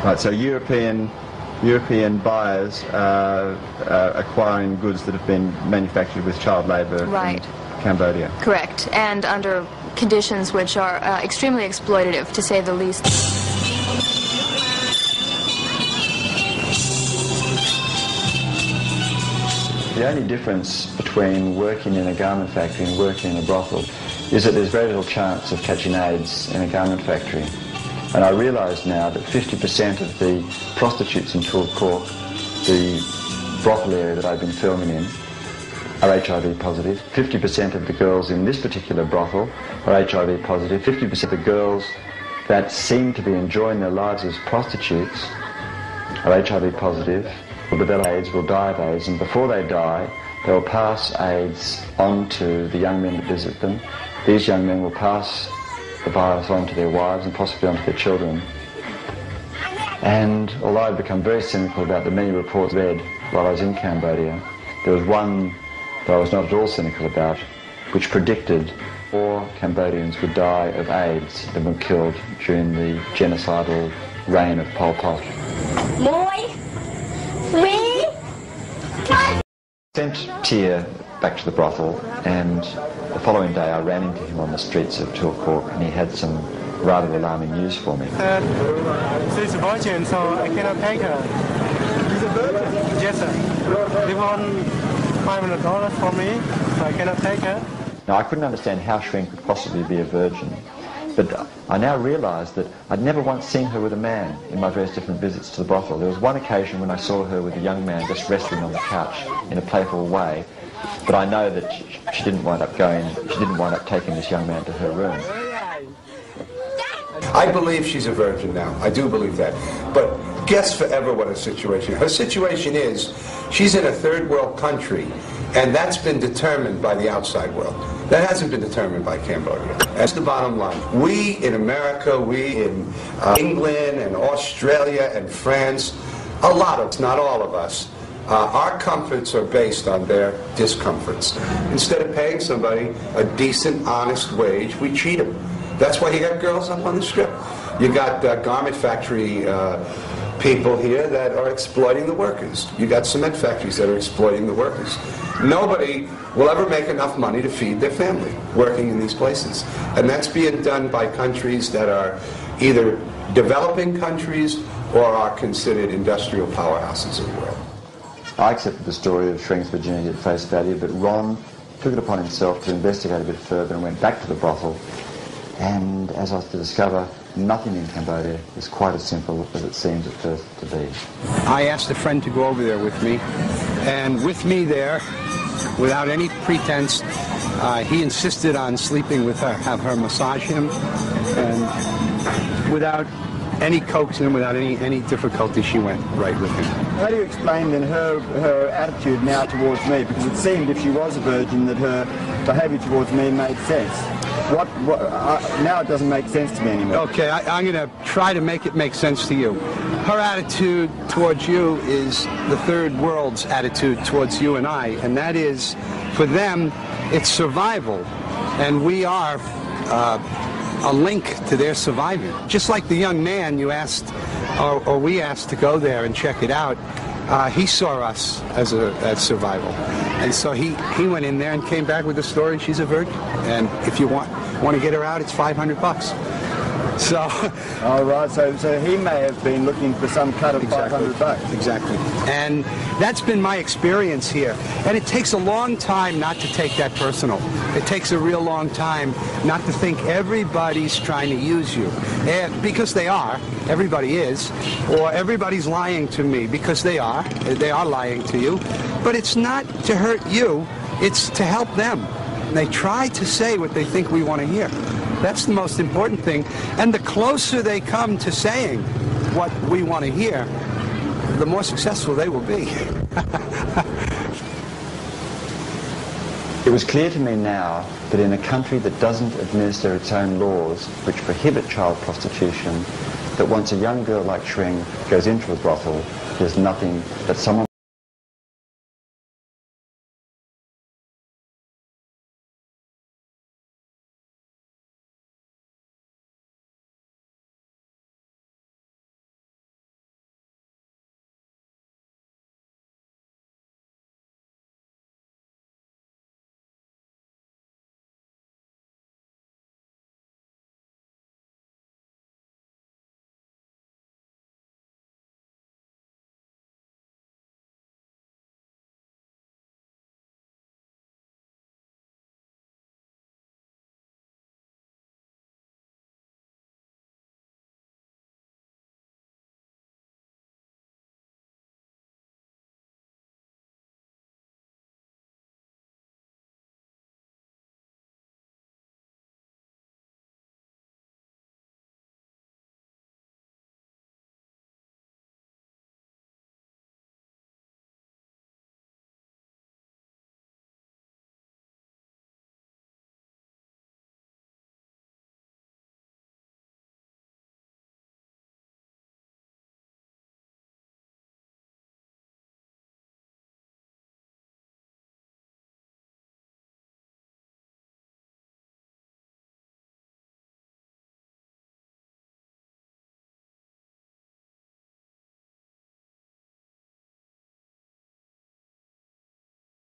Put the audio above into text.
Right, so European buyers acquiring goods that have been manufactured with child labour in Cambodia. Correct, and under conditions which are extremely exploitative, to say the least. The only difference between working in a garment factory and working in a brothel is that there's very little chance of catching AIDS in a garment factory. And I realise now that 50% of the prostitutes in Tulk, the brothel area that I've been filming in, are HIV positive. 50% of the girls in this particular brothel are HIV positive. 50% of the girls that seem to be enjoying their lives as prostitutes are HIV positive, will develop AIDS, will die of AIDS, and before they die, they will pass AIDS on to the young men that visit them. These young men will pass the virus on to their wives and possibly on to their children. And although I've become very cynical about the many reports read while I was in Cambodia, there was one that I was not at all cynical about, which predicted more Cambodians would die of AIDS than were killed during the genocidal reign of Pol Pot. Sent Tia back to the brothel, and the following day I ran into him on the streets of Tulk, and he had some rather alarming news for me. She's a virgin, so I cannot take her. She's a virgin? Yes, sir. They want $500 for me, so I cannot take her. Now, I couldn't understand how Shrink could possibly be a virgin, but I now realise that I'd never once seen her with a man in my various different visits to the brothel. There was one occasion when I saw her with a young man just wrestling on the couch in a playful way, but I know that she didn't wind up taking this young man to her room. I believe she's a virgin now. I do believe that. But guess forever what her situation is. Her situation is she's in a third world country, and that's been determined by the outside world. That hasn't been determined by Cambodia. That's the bottom line. We in America, we in England and Australia and France, a lot of us, not all of us, our comforts are based on their discomforts. Instead of paying somebody a decent, honest wage, we cheat them. That's why you got girls up on the strip. You got garment factory people here that are exploiting the workers. You got cement factories that are exploiting the workers. Nobody will ever make enough money to feed their family working in these places. And that's being done by countries that are either developing countries or are considered industrial powerhouses of the world. I accepted the story of Shrink's virginity at face value, but Ron took it upon himself to investigate a bit further and went back to the brothel. And as I was to discover, nothing in Cambodia is quite as simple as it seems at first to be. I asked a friend to go over there with me, and with me there, without any pretense, he insisted on sleeping with her, have her massage him, and without any coaxing, without any difficulty, she went right with him. How do you explain then her attitude now towards me? Because it seemed if she was a virgin that her behaviour towards me made sense. Now it doesn't make sense to me anymore. Okay, I'm going to try to make it make sense to you. Her attitude towards you is the third world's attitude towards you and I, and that is, for them, it's survival, and we are a link to their surviving. Just like the young man you asked, or we asked to go there and check it out, he saw us as survival. And so he went in there and came back with the story, she's a virgin. And if you want to get her out, it's $500. So... All right, so he may have been looking for some cut of $500. Exactly. And that's been my experience here. And it takes a long time not to take that personal. It takes a real long time not to think everybody's trying to use you. And because they are. Everybody is. Or everybody's lying to me, because they are. They are lying to you. But it's not to hurt you. It's to help them. And they try to say what they think we want to hear. That's the most important thing. And the closer they come to saying what we want to hear, the more successful they will be. It was clear to me now that in a country that doesn't administer its own laws which prohibit child prostitution, that once a young girl like Shring goes into a brothel, there's nothing that someone